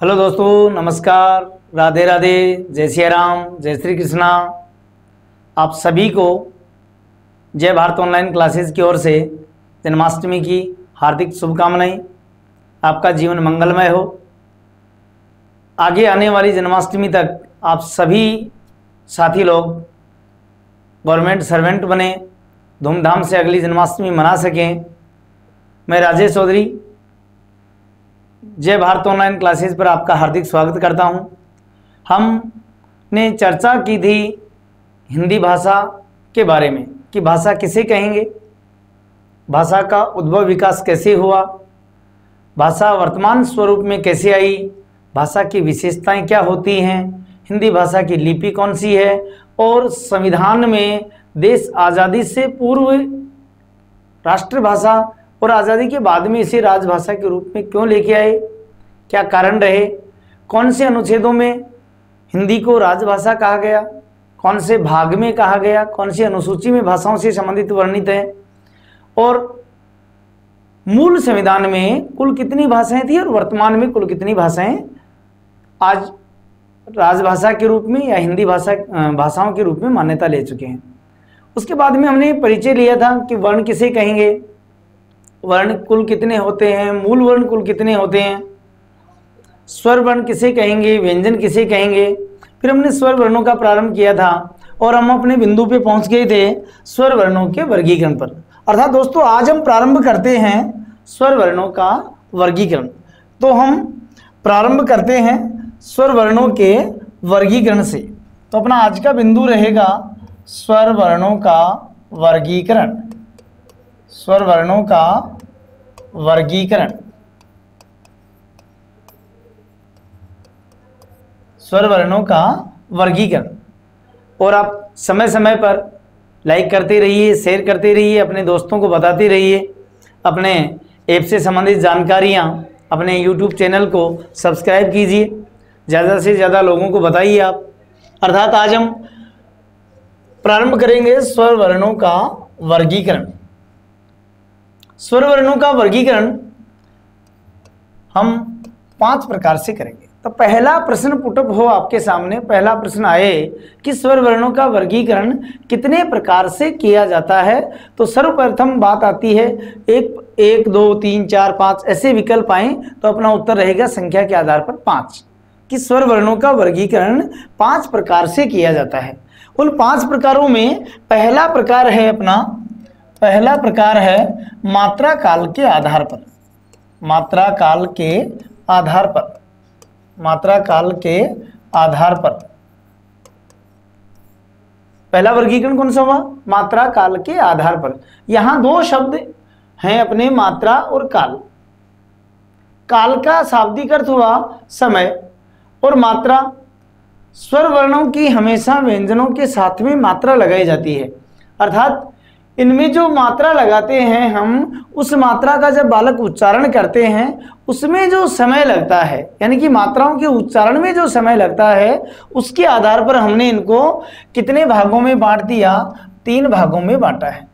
Hello दोस्तों, नमस्कार, राधे राधे, जय सिया राम, जय श्री कृष्णा। आप सभी को जय भारत ऑनलाइन क्लासेस की ओर से जन्माष्टमी की हार्दिक शुभकामनाएं। आपका जीवन मंगलमय हो। आगे आने वाली जन्माष्टमी तक आप सभी साथी लोग गवर्नमेंट सर्वेंट बने, धूमधाम से अगली जन्माष्टमी मना सकें। मैं राजेश चौधरी जय भारत ऑनलाइन क्लासेस पर आपका हार्दिक स्वागत करता हूं। हमने चर्चा की थी हिंदी भाषा के बारे में कि भाषा किसे कहेंगे, भाषा का उद्भव विकास कैसे हुआ, भाषा वर्तमान स्वरूप में कैसे आई, भाषा की विशेषताएं क्या होती हैं, हिंदी भाषा की लिपि कौन सी है और संविधान में देश आज़ादी से पूर्व राष्ट्रभाषा और आज़ादी के बाद में इसे राजभाषा के रूप में क्यों लेके आए, क्या कारण रहे, कौन से अनुच्छेदों में हिंदी को राजभाषा कहा गया, कौन से भाग में कहा गया, कौन सी अनुसूची में भाषाओं से संबंधित वर्णित है और मूल संविधान में कुल कितनी भाषाएं थी और वर्तमान में कुल कितनी भाषाएं आज राजभाषा के रूप में या हिंदी भाषाओं के रूप में मान्यता ले चुके हैं। उसके बाद में हमने परिचय लिया था कि वर्ण किसे कहेंगे, वर्ण कुल कितने होते हैं, मूल वर्ण कुल कितने होते हैं, स्वर वर्ण किसे कहेंगे, व्यंजन किसे कहेंगे। फिर हमने स्वर वर्णों का प्रारंभ किया था और हम अपने बिंदु पे पहुंच गए थे स्वर वर्णों के वर्गीकरण पर। अर्थात दोस्तों आज हम प्रारंभ करते हैं स्वर वर्णों का वर्गीकरण। तो हम प्रारंभ करते हैं स्वर वर्णों के वर्गीकरण से। तो अपना आज का बिंदु रहेगा स्वर वर्णों का वर्गीकरण, स्वर वर्णों का वर्गीकरण, स्वर वर्णों का वर्गीकरण। और आप समय समय पर लाइक करते रहिए, शेयर करते रहिए, अपने दोस्तों को बताते रहिए, अपने ऐप से संबंधित जानकारियां अपने YouTube चैनल को सब्सक्राइब कीजिए, ज़्यादा से ज़्यादा लोगों को बताइए आप। अर्थात आज हम प्रारंभ करेंगे स्वर वर्णों का वर्गीकरण। स्वर वर्णों का वर्गीकरण हम 5 प्रकार से करेंगे। तो पहला प्रश्न पुटअप हो आपके सामने, पहला प्रश्न आए कि स्वर वर्णों का वर्गीकरण कितने प्रकार से किया जाता है, तो सर्वप्रथम बात आती है 1, 2, 3, 4, 5 ऐसे विकल्प आए तो अपना उत्तर रहेगा संख्या के आधार पर 5 कि स्वर वर्णों का वर्गीकरण 5 प्रकार से किया जाता है। उन 5 प्रकारों में पहला प्रकार है अपना, पहला प्रकार है मात्रा काल के आधार पर, मात्रा काल के आधार पर, मात्रा काल के आधार पर। पहला वर्गीकरण कौन सा हुआ? मात्रा काल के आधार पर। यहां 2 शब्द हैं अपने, मात्रा और काल। काल का शाब्दिक अर्थ हुआ समय और मात्रा। स्वर वर्णों की हमेशा व्यंजनों के साथ में मात्रा लगाई जाती है। अर्थात इनमें जो मात्रा लगाते हैं हम, उस मात्रा का जब बालक उच्चारण करते हैं उसमें जो समय लगता है, यानी कि मात्राओं के उच्चारण में जो समय लगता है, उसके आधार पर हमने इनको कितने भागों में बांट दिया? 3 भागों में बांटा है।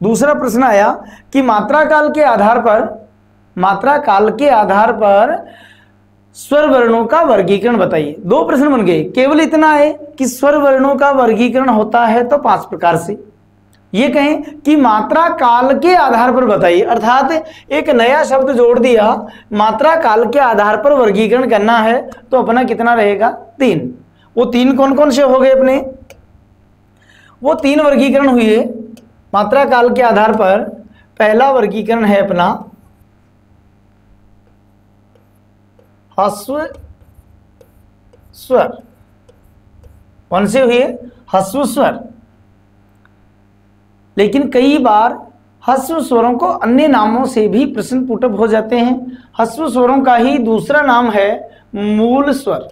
दूसरा प्रश्न आया कि मात्रा काल के आधार पर, मात्रा काल के आधार पर स्वर वर्णों का वर्गीकरण बताइए। 2 प्रश्न बन गए। केवल इतना है कि स्वर वर्णों का वर्गीकरण होता है तो 5 प्रकार से। ये कहें कि मात्रा काल के आधार पर बताइए, अर्थात एक नया शब्द जोड़ दिया, मात्रा काल के आधार पर वर्गीकरण करना है तो अपना कितना रहेगा? 3। वो 3 कौन कौन से हो गए अपने? वो 3 वर्गीकरण हुए मात्रा काल के आधार पर। पहला वर्गीकरण है अपना ह्रस्व स्वर। कौन से हुए? ह्रस्व स्वर। लेकिन कई बार ह्रस्व स्वरों को अन्य नामों से भी प्रश्न पुटअप हो जाते हैं। ह्रस्व स्वरों का ही दूसरा नाम है मूल स्वर।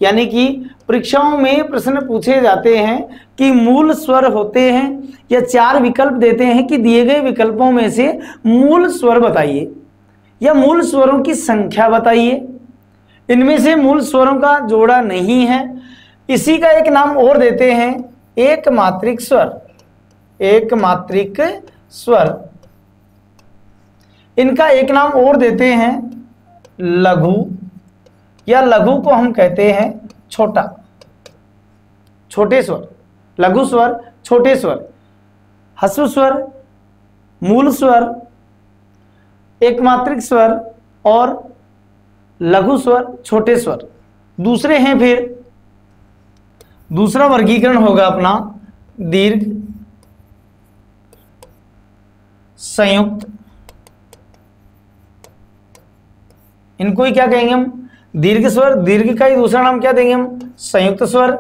यानी कि परीक्षाओं में प्रश्न पूछे जाते हैं कि मूल स्वर होते हैं या 4 विकल्प देते हैं कि दिए गए विकल्पों में से मूल स्वर बताइए या मूल स्वरों की संख्या बताइए। इनमें से मूल स्वरों का जोड़ा नहीं है। इसी का एक नाम और देते हैं एकमात्रिक स्वर, एकमात्रिक स्वर। इनका एक नाम और देते हैं लघु या लघु को हम कहते हैं छोटा, छोटे स्वर, लघु स्वर, छोटे स्वर, ह्रस्व स्वर, मूल स्वर, एकमात्रिक स्वर और लघु स्वर, छोटे स्वर। दूसरे हैं फिर, दूसरा वर्गीकरण होगा अपना दीर्घ, संयुक्त, इनको ही क्या कहेंगे हम, दीर्घ स्वर। दीर्घ का ही दूसरा नाम क्या देंगे हम, संयुक्त स्वर।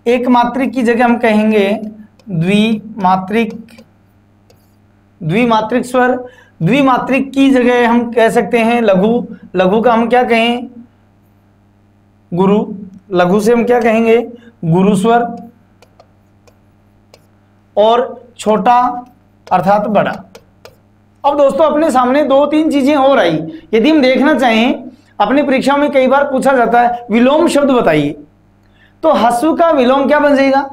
एक मात्रिक की जगह हम कहेंगे द्विमात्रिक, द्विमात्रिक स्वर। द्विमात्रिक की जगह हम कह सकते हैं लघु, लघु का हम क्या कहें, गुरु, लघु से हम क्या कहेंगे, गुरु स्वर। और छोटा अर्थात बड़ा। अब दोस्तों अपने सामने दो तीन चीजें और आई, यदि हम देखना चाहें, अपनी परीक्षा में कई बार पूछा जाता है विलोम शब्द बताइए, तो ह्रस्व का विलोम क्या बन जाएगा,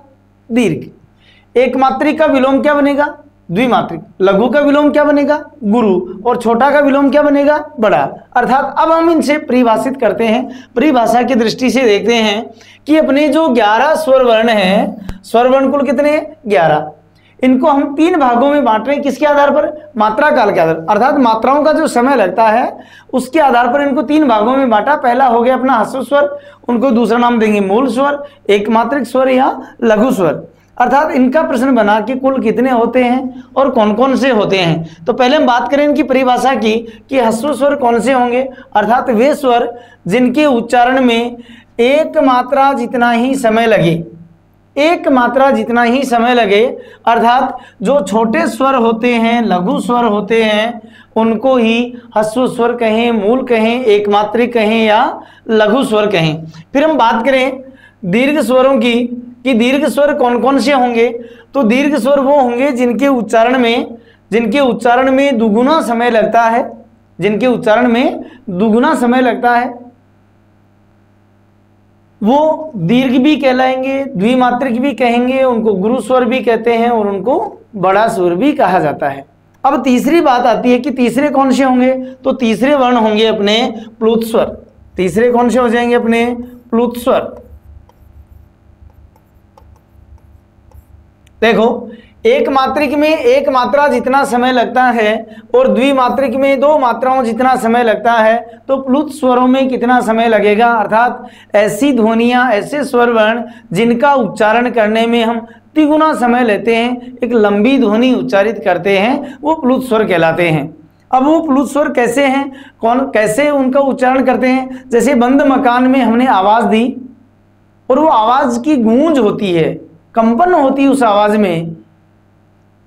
दीर्घ। एक मात्रिक का विलोम क्या बनेगा, द्विमात्रिक। लघु का विलोम क्या बनेगा, गुरु। और छोटा का विलोम क्या बनेगा, बड़ा। अर्थात अब हम इनसे परिभाषित करते हैं, परिभाषा की दृष्टि से देखते हैं कि अपने जो 11 स्वर वर्ण हैं, स्वर वर्ण कुल कितने, 11, इनको हम 3 भागों में बांट रहे हैं। किसके आधार पर, मात्रा काल के आधार, अर्थात मात्राओं का जो समय लगता है उसके आधार पर इनको 3 भागों में बांटा। पहला हो गया अपना ह्रस्व स्वर, उनको दूसरा नाम देंगे मूल स्वर, एकमात्रिक स्वर या लघु स्वर। अर्थात इनका प्रश्न बना कि कुल कितने होते हैं और कौन कौन से होते हैं। तो पहले हम बात करें इनकी परिभाषा की कि ह्रस्व स्वर कौन से होंगे, अर्थात वे स्वर जिनके उच्चारण में एक मात्रा जितना ही समय लगे, एक मात्रा जितना ही समय लगे। अर्थात जो छोटे स्वर होते हैं, लघु स्वर होते हैं, उनको ही ह्रस्व स्वर कहें, मूल कहें, एकमात्रिक कहें या लघु स्वर कहें। फिर हम बात करें दीर्घ स्वरों की कि दीर्घ स्वर कौन कौन से होंगे, तो दीर्घ स्वर वो होंगे जिनके उच्चारण में दुगुना समय लगता है, जिनके उच्चारण में दुगुना समय लगता है, वो दीर्घ भी कहलाएंगे, द्विमात्रिक भी कहेंगे, उनको गुरु स्वर भी कहते हैं और उनको बड़ा स्वर भी कहा जाता है। अब तीसरी बात आती है कि तीसरे कौन से होंगे, तो तीसरे वर्ण होंगे अपने प्लुत स्वर। तीसरे कौन से हो जाएंगे अपने प्लुत स्वर। देखो, एक मात्रिक में एक मात्रा जितना समय लगता है और द्विमात्रिक में 2 मात्राओं जितना समय लगता है, तो प्लुत स्वरों में कितना समय लगेगा। अर्थात ऐसी ध्वनियां, ऐसे स्वर वर्ण जिनका उच्चारण करने में हम तिगुना समय लेते हैं, एक लंबी ध्वनि उच्चारित करते हैं, वो प्लुत स्वर कहलाते हैं। अब वो प्लुत स्वर कैसे हैं, कैसे उनका उच्चारण करते हैं, जैसे बंद मकान में हमने आवाज दी और वो आवाज की गूंज होती है, कंपन होती है उस आवाज में,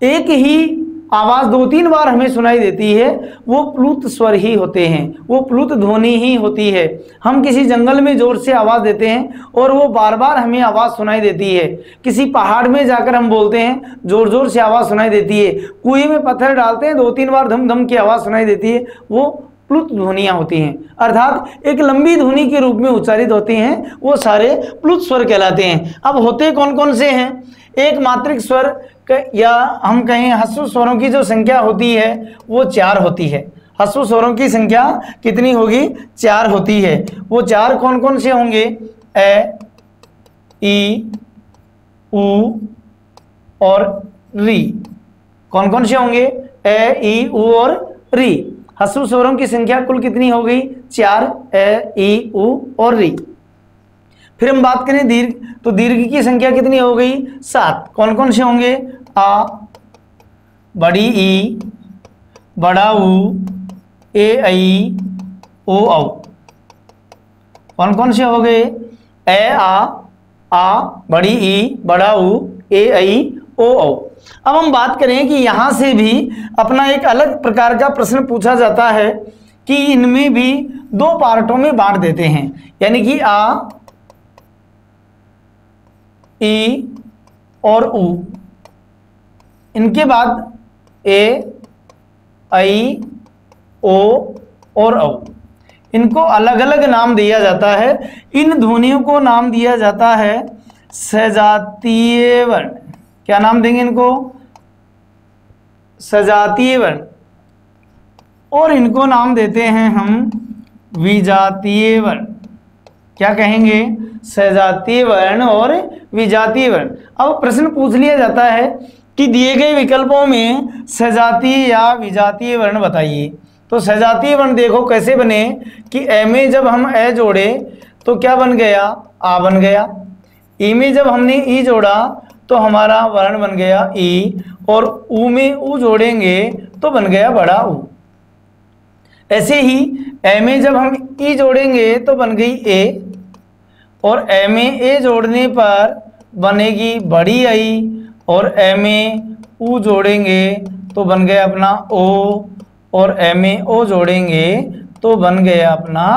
एक ही आवाज 2-3 बार हमें सुनाई देती है, वो प्लुत स्वर ही होते हैं, वो प्लुत ध्वनि ही होती है। हम किसी जंगल में जोर से आवाज देते हैं और वो बार बार हमें आवाज सुनाई देती है। किसी पहाड़ में जाकर हम बोलते हैं, जोर जोर से आवाज सुनाई देती है। कुएं में पत्थर डालते हैं, 2-3 बार धम धम की आवाज सुनाई देती है, वो प्लुत ध्वनियां होती हैं। अर्थात एक लंबी ध्वनि के रूप में उच्चारित होती हैं, वो सारे प्लुत स्वर कहलाते हैं। अब होते कौन कौन से हैं, एक मात्रिक स्वर या हम कहें ह्रस्व स्वरों की जो संख्या होती है वो 4 होती है। ह्रस्व स्वरों की संख्या कितनी होगी, 4 होती है। वो 4 कौन कौन से होंगे, ए, ई, उ और री। कौन कौन से होंगे, ए, ई, उ और री। ह्रस्व स्वरों की संख्या कुल कितनी हो गई, 4, ए, ई, उ और री। फिर हम बात करें दीर्घ, तो दीर्घ की संख्या कितनी हो गई, 7। कौन कौन से होंगे, आ, बड़ी ई, बड़ा उ, ए, ऐ, ओ, औ। कौन कौन से हो गए, ए, आ, बड़ी ई, बड़ा उ, ए, ऐ, ओ, औ। अब हम बात करें कि यहां से भी अपना एक अलग प्रकार का प्रश्न पूछा जाता है कि इनमें भी 2 पार्टों में बांट देते हैं, यानी कि आ, ई और उ, इनके बाद ए, ऐ, ओ और औ। इनको अलग अलग नाम दिया जाता है। इन ध्वनियों को नाम दिया जाता है सजातीय वर्ण। क्या नाम देंगे इनको, सजातीय वर्ण। और इनको नाम देते हैं हम विजातीय वर्ण। क्या कहेंगे, सजातीय वर्ण और विजातीय वर्ण। अब प्रश्न पूछ लिया जाता है कि दिए गए विकल्पों में सजातीय या विजातीय वर्ण बताइए। तो सजातीय वर्ण देखो कैसे बने कि ए में जब हम ए जोड़े तो क्या बन गया, आ बन गया। ई में जब हमने ई जोड़ा तो हमारा वर्ण बन गया ई, और ऊ में ऊ जोड़ेंगे तो बन गया बड़ा ऊ। ऐसे ही ए में जब हम ई जोड़ेंगे तो बन गई ए, और ए में ए जोड़ने पर बनेगी बड़ी आई, और ए में ऊ जोड़ेंगे तो बन गया अपना ओ, और ए में ओ जोड़ेंगे तो बन गया अपना,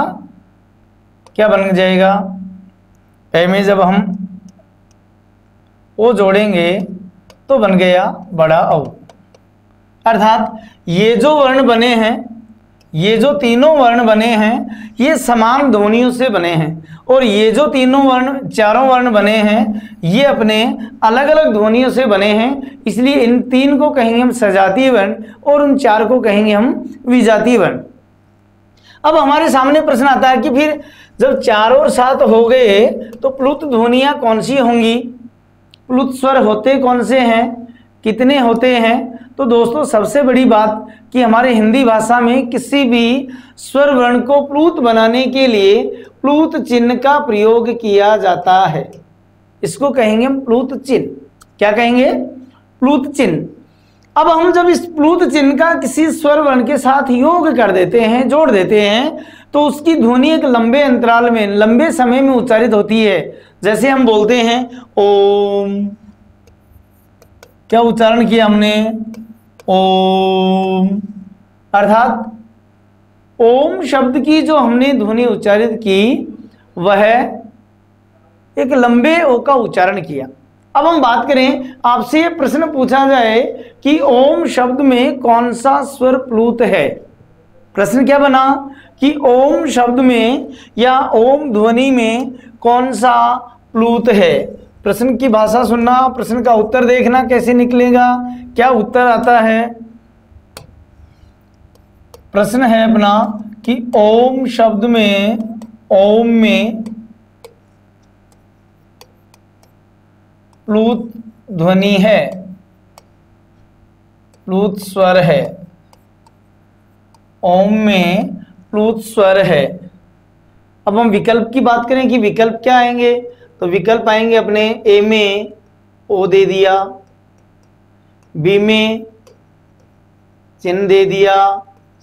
क्या बन जाएगा, ए में जब हम ओ जोड़ेंगे तो बन गया बड़ा औ। अर्थात ये जो वर्ण बने हैं, ये जो तीनों वर्ण बने हैं ये समान ध्वनियों से बने हैं, और ये जो तीनों वर्ण, चारों वर्ण बने हैं ये अपने अलग अलग ध्वनियों से बने हैं। इसलिए इन तीन को कहेंगे हम सजातीय वर्ण और उन चार को कहेंगे हम विजातीय वर्ण। अब हमारे सामने प्रश्न आता है कि फिर जब 4 और 7 हो गए तो प्लुत ध्वनियां कौन सी होंगी, प्लुत स्वर होते कौन से हैं, कितने होते हैं। तो दोस्तों सबसे बड़ी बात कि हमारे हिंदी भाषा में किसी भी स्वर वर्ण को प्लुत बनाने के लिए प्लुत चिन्ह का प्रयोग किया जाता है। इसको कहेंगे हम प्लुत चिन्ह। क्या कहेंगे, प्लुत चिन्ह। अब हम जब इस प्लुत चिन्ह का किसी स्वर वर्ण के साथ योग कर देते हैं, जोड़ देते हैं, तो उसकी ध्वनि एक लंबे अंतराल में, लंबे समय में उच्चारित होती है। जैसे हम बोलते हैं ओम, क्या उच्चारण किया हमने, ओम। अर्थात ओम शब्द की जो हमने ध्वनि उच्चारित की वह एक लंबे ओ का उच्चारण किया। अब हम बात करें, आपसे प्रश्न पूछा जाए कि ओम शब्द में कौन सा स्वर प्लुत है। प्रश्न क्या बना कि ओम शब्द में या ओम ध्वनि में कौन सा प्लुत है। प्रश्न की भाषा सुनना, प्रश्न का उत्तर देखना कैसे निकलेगा, क्या उत्तर आता है। प्रश्न है अपना कि ओम शब्द में, ओम में प्लुत ध्वनि है, प्लुत स्वर है। ओम में प्लुत स्वर है। अब हम विकल्प की बात करें कि विकल्प क्या आएंगे, तो विकल्प आएंगे अपने ए में ओ दे दिया, बी में चिन्ह दे दिया,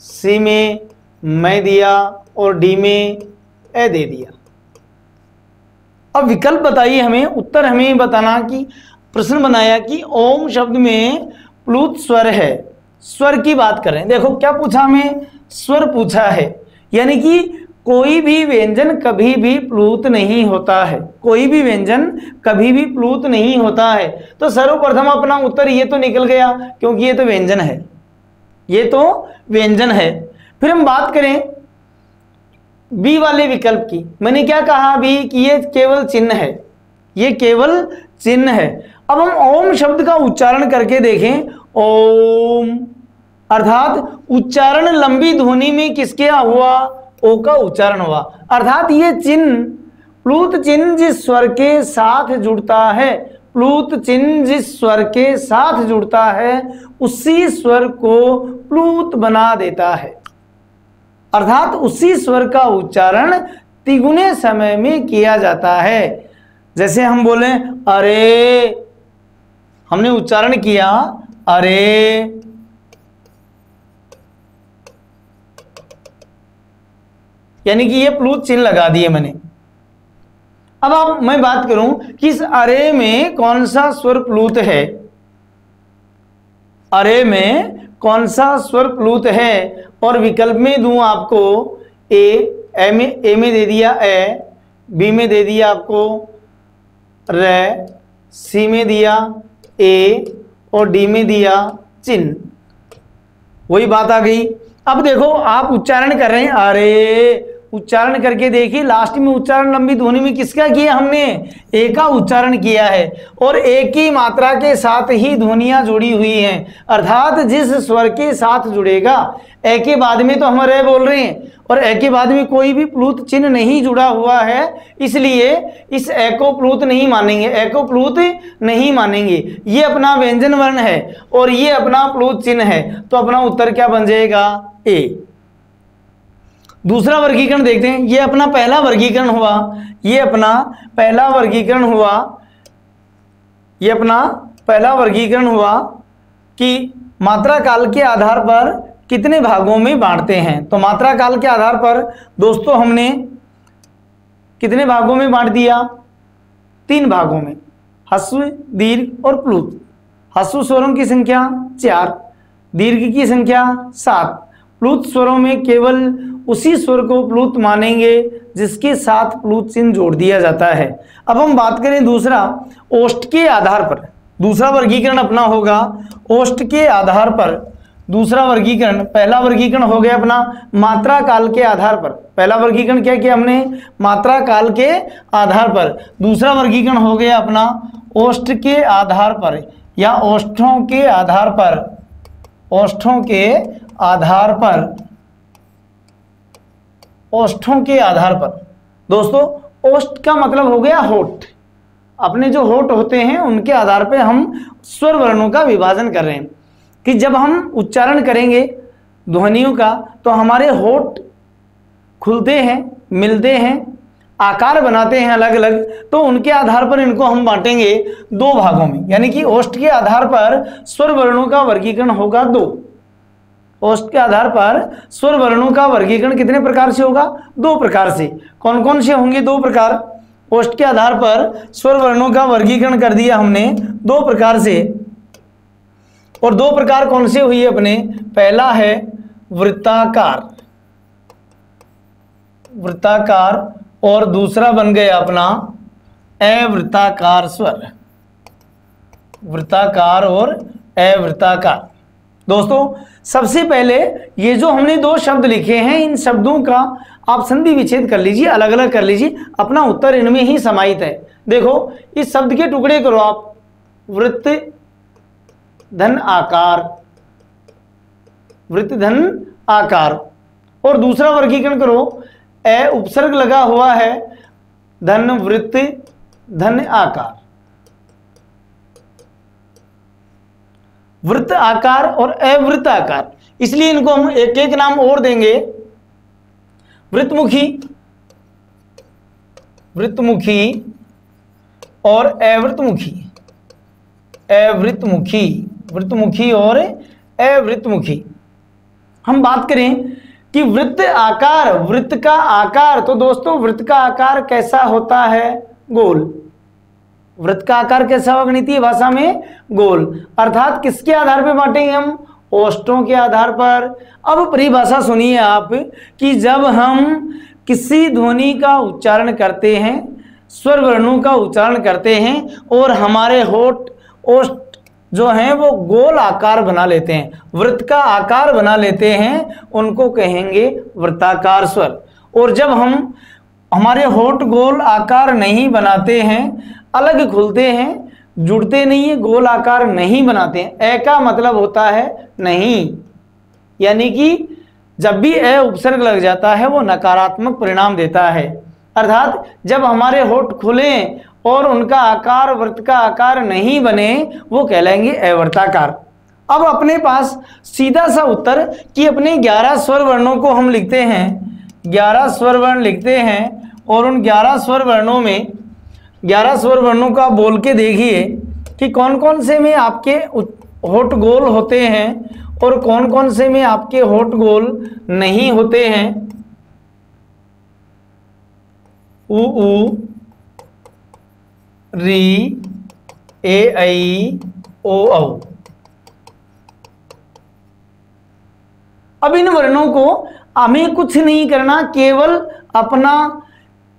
सी में मैं दिया, और डी में ए दे दिया। अब विकल्प बताइए हमें, उत्तर हमें बताना कि प्रश्न बनाया कि ओम शब्द में प्लुत स्वर है। स्वर की बात करें, देखो क्या पूछा हमें, स्वर पूछा है, यानी कि कोई भी व्यंजन कभी भी प्लुत नहीं होता है, कोई भी व्यंजन कभी भी प्लुत नहीं होता है। तो सर्वप्रथम अपना उत्तर ये तो निकल गया, क्योंकि ये तो व्यंजन है, ये तो व्यंजन है। फिर हम बात करें बी वाले विकल्प की। मैंने क्या कहा अभी कि ये केवल चिन्ह है, ये केवल चिन्ह है। अब हम ओम शब्द का उच्चारण करके देखें, ओम, अर्थात उच्चारण लंबी ध्वनि में किसके हुआ, ओ का उच्चारण हुआ। अर्थात ये चिन्ह, प्लुत चिन्ह जिस स्वर के साथ जुड़ता है, प्लुत चिन्ह जिस स्वर के साथ जुड़ता है उसी स्वर को प्लुत बना देता है। अर्थात उसी स्वर का उच्चारण तिगुने समय में किया जाता है। जैसे हम बोले अरे, हमने उच्चारण किया अरे, यानी कि ये प्लुत चिन्ह लगा दिए मैंने। अब मैं बात करूं कि इस अरे में कौन सा स्वर प्लुत है, अरे में कौन सा स्वर प्लुत है, और विकल्प में दूं आपको ए में दे दिया ए, बी में दे दिया आपको रे, सी में दिया ए, और डी में दिया चिन्ह। वही बात आ गई। अब देखो आप उच्चारण कर रहे हैं अरे, उच्चारण करके देखिए, लास्ट में उच्चारण लंबी ध्वनि में किसका किया हमने, ए का उच्चारण किया है। और एक ही मात्रा के साथ ही ध्वनियां जुड़ी हुई हैं, अर्थात जिस स्वर के साथ जुड़ेगा, ए के बाद में तो हम रे बोल रहे हैं और ए के बाद में कोई भी प्लूत चिन्ह नहीं जुड़ा हुआ है, इसलिए इस ए को प्लूत नहीं मानेंगे, ए को प्लूत नहीं मानेंगे। ये अपना व्यंजन वर्ण है और ये अपना प्लूत चिन्ह है, तो अपना उत्तर क्या बन जाएगा, ए। दूसरा वर्गीकरण देखते हैं, ये अपना पहला वर्गीकरण हुआ, ये अपना पहला वर्गीकरण हुआ, ये अपना पहला वर्गीकरण हुआ कि मात्रा काल के आधार पर कितने भागों में बांटते हैं। तो मात्रा काल के आधार पर दोस्तों हमने कितने भागों में बांट दिया, 3 भागों में, ह्रस्व, दीर्घ और प्लूत। ह्रस्व स्वरों की संख्या 4, दीर्घ की संख्या 7, प्लूत स्वरों में केवल उसी स्वर को प्लूत मानेंगे जिसके साथ प्लूत चिन्ह जोड़ दिया जाता है। अब हम बात करें दूसरा, ओष्ठ के आधार पर। दूसरा वर्गीकरण अपना होगा ओष्ठ के आधार पर। दूसरा वर्गीकरण, पहला वर्गीकरण हो गया अपना मात्रा काल के आधार पर। पहला वर्गीकरण क्या किया हमने, मात्रा काल के आधार पर। दूसरा वर्गीकरण हो गया अपना ओष्ठ के आधार पर या ओष्ठों के आधार पर, ओष्ठों के आधार पर, ओष्ठों के आधार पर। दोस्तों ओष्ठ का मतलब हो गया होठ, अपने जो होठ होते हैं उनके आधार पे हम स्वर वर्णों का विभाजन कर रहे हैं कि जब हम उच्चारण करेंगे ध्वनियों का तो हमारे होठ खुलते हैं, मिलते हैं, आकार बनाते हैं अलग अलग, तो उनके आधार पर इनको हम बांटेंगे 2 भागों में, यानी कि ओष्ठ के आधार पर स्वर वर्णों का वर्गीकरण होगा 2। ओष्ठ के आधार पर स्वर वर्णों का वर्गीकरण कितने प्रकार से होगा, 2 प्रकार से। कौन कौन से होंगे 2 प्रकार, ओष्ठ के आधार पर स्वर वर्णों का वर्गीकरण कर दिया हमने 2 प्रकार से। और 2 प्रकार कौन से हुई अपने, पहला है वृत्ताकार, वृत्ताकार, और दूसरा बन गया अपना अवृत्ताकार स्वर, वृत्ताकार और अवृत्ताकार। दोस्तों सबसे पहले ये जो हमने 2 शब्द लिखे हैं, इन शब्दों का आप संधि विच्छेद कर लीजिए, अलग अलग कर लीजिए, अपना उत्तर इनमें ही समाहित है। देखो इस शब्द के टुकड़े करो आप, वृत्त धन आकार, वृत्त धन आकार, और दूसरा वर्गीकरण करो, ए उपसर्ग लगा हुआ है, धन वृत्त धन आकार, वृत्त आकार और अवृत्त आकार। इसलिए इनको हम एक एक नाम और देंगे, वृत्तमुखी, वृत्तमुखी और अवृत्तमुखी, अवृत्तमुखी, वृत्तमुखी और अवृत्तमुखी। हम बात करें कि वृत्त आकार, वृत्त का आकार, तो दोस्तों वृत्त का आकार कैसा होता है, गोल। वृत्त का आकार कैसा होगा गणितीय भाषा में, गोल। अर्थात किसके आधार पर बांटेंगे हम, ओष्ठों के आधार पर। अब परिभाषा सुनिए आप कि जब हम किसी ध्वनि का उच्चारण करते हैं, स्वर वर्णों का उच्चारण करते हैं और हमारे होठ, ओष्ठ जो हैं वो गोल आकार बना लेते हैं, वृत्त का आकार बना लेते हैं, उनको कहेंगे वृत्ताकार स्वर। और जब हम हमारे होठ गोल आकार नहीं बनाते हैं, अलग खुलते हैं, जुड़ते नहीं है, गोल आकार नहीं बनाते हैं, ए का मतलब होता है नहीं, यानी कि जब भी ए उपसर्ग लग जाता है वो नकारात्मक परिणाम देता है। अर्थात जब हमारे होठ खुलें और उनका आकार वृत्त का आकार नहीं बने, वो कहलाएंगे अवृत्ताकार। अब अपने पास सीधा सा उत्तर कि अपने 11 स्वर वर्णों को हम लिखते हैं, 11 स्वर वर्ण लिखते हैं, और उन 11 स्वर वर्णों में 11 स्वर वर्णों का बोल के देखिए कि कौन कौन से में आपके होठ गोल होते हैं और कौन कौन से में आपके होठ गोल नहीं होते हैं। उ ऊ, री, ए ऐ, ओ औ। अब इन वर्णों को हमें कुछ नहीं करना, केवल अपना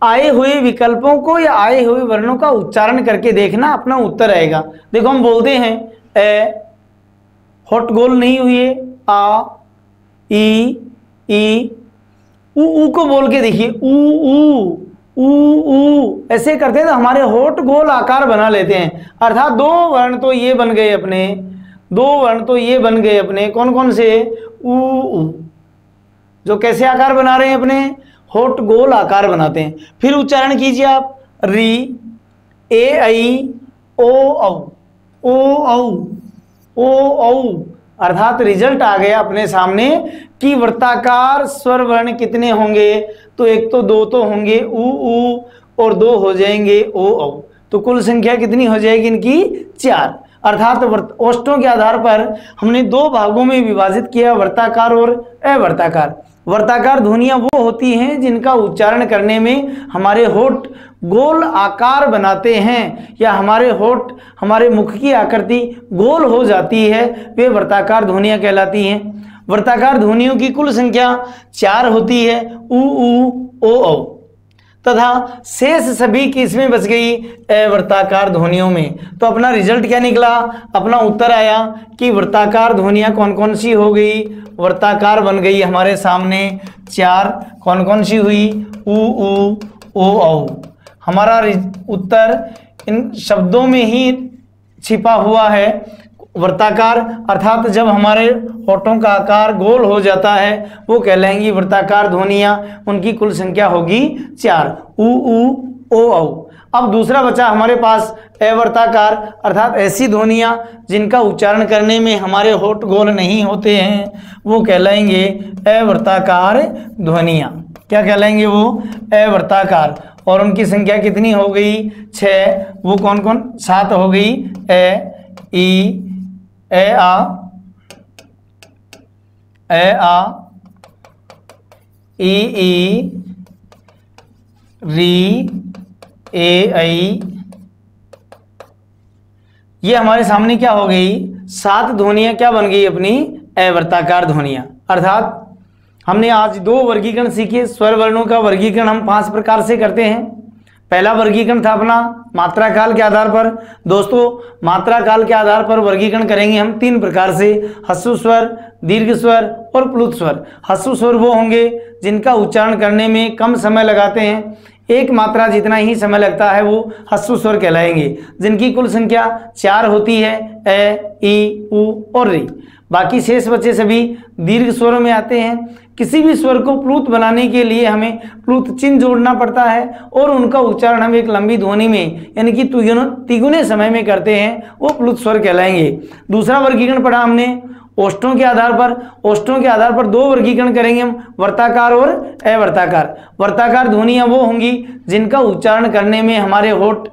आए हुए विकल्पों को या आए हुए वर्णों का उच्चारण करके देखना, अपना उत्तर आएगा। देखो हम बोलते हैं ए, होठ गोल नहीं हुए, आ, ई, ऊ को बोल के देखिए, ऊ ऐसे करते हैं तो हमारे होठ गोल आकार बना लेते हैं। अर्थात दो वर्ण तो ये बन गए अपने, दो वर्ण तो ये बन गए अपने, कौन कौन से, ऊ, जो कैसे आकार बना रहे हैं अपने, होठ गोल आकार बनाते हैं। फिर उच्चारण कीजिए आप, री, ए ऐ ओ औ, अर्थात रिजल्ट आ गया अपने सामने कि वृत्ताकार स्वर वर्ण कितने होंगे, तो एक तो दो तो होंगे ऊ और दो हो जाएंगे ओ औ, तो कुल संख्या कितनी हो जाएगी इनकी, 4। अर्थात ओष्ठों के आधार पर हमने दो भागों में विभाजित किया, वर्ताकार और अवर्ताकार। वर्ताकार ध्वनियां वो होती हैं जिनका उच्चारण करने में हमारे होठ गोल आकार बनाते हैं, या हमारे होठ, हमारे मुख की आकृति गोल हो जाती है, वे वर्ताकार ध्वनियां कहलाती हैं। वर्ताकार ध्वनियों की कुल संख्या 4 होती है, ऊ ओ औ, तथा शेष सभी किसमें बच गई, अवर्ताकार ध्वनियों में। तो अपना रिजल्ट क्या निकला, अपना उत्तर आया कि वृत्ताकार ध्वनियां कौन कौन सी हो गई, वृत्ताकार बन गई हमारे सामने 4, कौन कौन सी हुई, ऊ ओ औ। हमारा उत्तर इन शब्दों में ही छिपा हुआ है, वृत्ताकार, अर्थात जब हमारे होठों का आकार गोल हो जाता है वो कहलाएंगी वृत्ताकार ध्वनियां, उनकी कुल संख्या होगी 4, ऊ ओ औ। अब दूसरा बचा हमारे पास अवर्ताकार, अर्थात ऐसी ध्वनियां जिनका उच्चारण करने में हमारे होठ गोल नहीं होते हैं, वो कहलाएंगे अवर्ताकार ध्वनियां। क्या कहलाएंगे वो, अवर्ताकार। और उनकी संख्या कितनी हो गई, 6, वो कौन कौन, 7 हो गई, ए आ ई री ए ऐ, ये हमारे सामने क्या हो गई, 7 ध्वनियां क्या बन गई अपनी, अवर्ताकार ध्वनियां। अर्थात हमने आज 2 वर्गीकरण सीखे। स्वर वर्णों का वर्गीकरण हम 5 प्रकार से करते हैं। पहला वर्गीकरण था अपना मात्रा काल के आधार पर। दोस्तों मात्रा काल के आधार पर वर्गीकरण करेंगे हम 3 प्रकार से, ह्रस्व स्वर, दीर्घ स्वर और प्लुत स्वर। ह्रस्व स्वर वो होंगे जिनका उच्चारण करने में कम समय लगाते हैं, एक मात्रा जितना ही समय लगता है वो ह्रस्व स्वर कहलाएंगे, जिनकी कुल संख्या 4 होती है, ई ऊ और री। बाकी शेष बचे सभी दीर्घ स्वरों में आते हैं। किसी भी स्वर को प्लुत बनाने के लिए हमें प्लुत चिन्ह जोड़ना पड़ता है और उनका उच्चारण हम एक लंबी ध्वनि में यानी कि तिगुने समय में करते हैं, वो प्लुत स्वर कहलाएंगे। दूसरा वर्गीकरण पढ़ा हमने ओष्ठों के आधार पर। ओष्ठों के आधार पर 2 वर्गीकरण करेंगे हम, वर्ताकार और अवर्ताकार। वर्ताकार ध्वनियां वो होंगी जिनका उच्चारण करने में हमारे होठ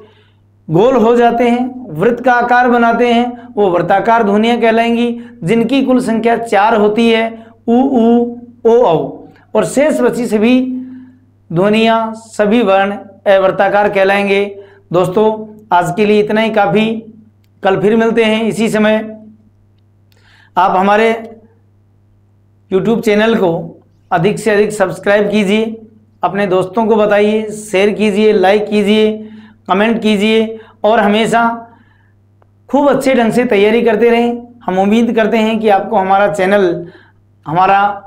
गोल हो जाते हैं, वृत्त का आकार बनाते हैं, वो वर्ताकार ध्वनियां कहलाएंगी, जिनकी कुल संख्या 4 होती है, ऊ ओ औ। और शेष बची सभी ध्वनियां, सभी वर्ण अवर्ताकार कहलाएंगे। दोस्तों आज के लिए इतना ही काफ़ी, कल फिर मिलते हैं इसी समय। आप हमारे YouTube चैनल को अधिक से अधिक सब्सक्राइब कीजिए, अपने दोस्तों को बताइए, शेयर कीजिए, लाइक कीजिए, कमेंट कीजिए और हमेशा खूब अच्छे ढंग से तैयारी करते रहें। हम उम्मीद करते हैं कि आपको हमारा चैनल, हमारा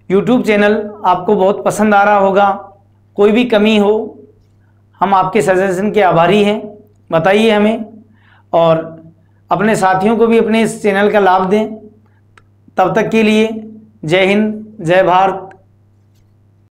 YouTube चैनल आपको बहुत पसंद आ रहा होगा। कोई भी कमी हो, हम आपके सजेशन के आभारी हैं, बताइए हमें और अपने साथियों को भी अपने इस चैनल का लाभ दें। तब तक के लिए जय हिंद, जय भारत।